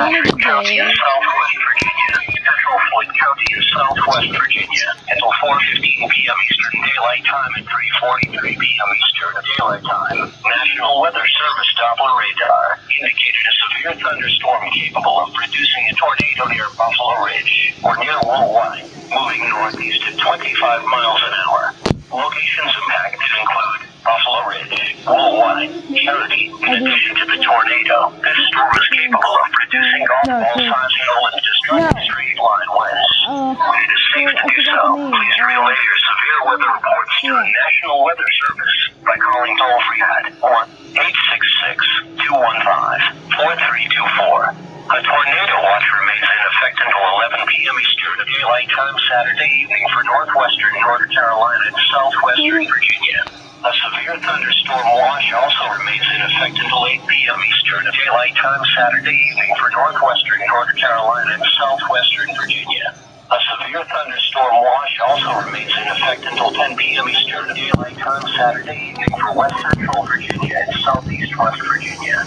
Patrick County in southwest Virginia, Central Floyd County in southwest Virginia, until 4:15 p.m. Eastern Daylight Time and 3:43 p.m. Eastern Daylight Time. National Weather Service Doppler radar indicated a severe thunderstorm capable of producing a tornado near Buffalo Ridge, or near Woolwine, moving northeast at 25 miles an hour. Locations impacted include Buffalo Ridge, Woolwine, Cherokee. In addition to the tornado, this storm is capable of producing golf ball-sized hail and destructive straight-line winds. When it is safe to do so, please relay your severe weather reports to the National Weather Service by calling toll-free at 1-866-215-4324. A tornado watch remains in effect until 11 p.m. Eastern Daylight Time Saturday evening for northwestern North Carolina and southwestern Virginia. A severe thunderstorm watch also remains in effect until 8 p.m. Eastern Daylight Time Saturday evening for northwestern North Carolina and southwestern Virginia. A severe thunderstorm watch also remains in effect until 10 p.m. Eastern Daylight Time Saturday evening for west central Virginia and southeast West Virginia.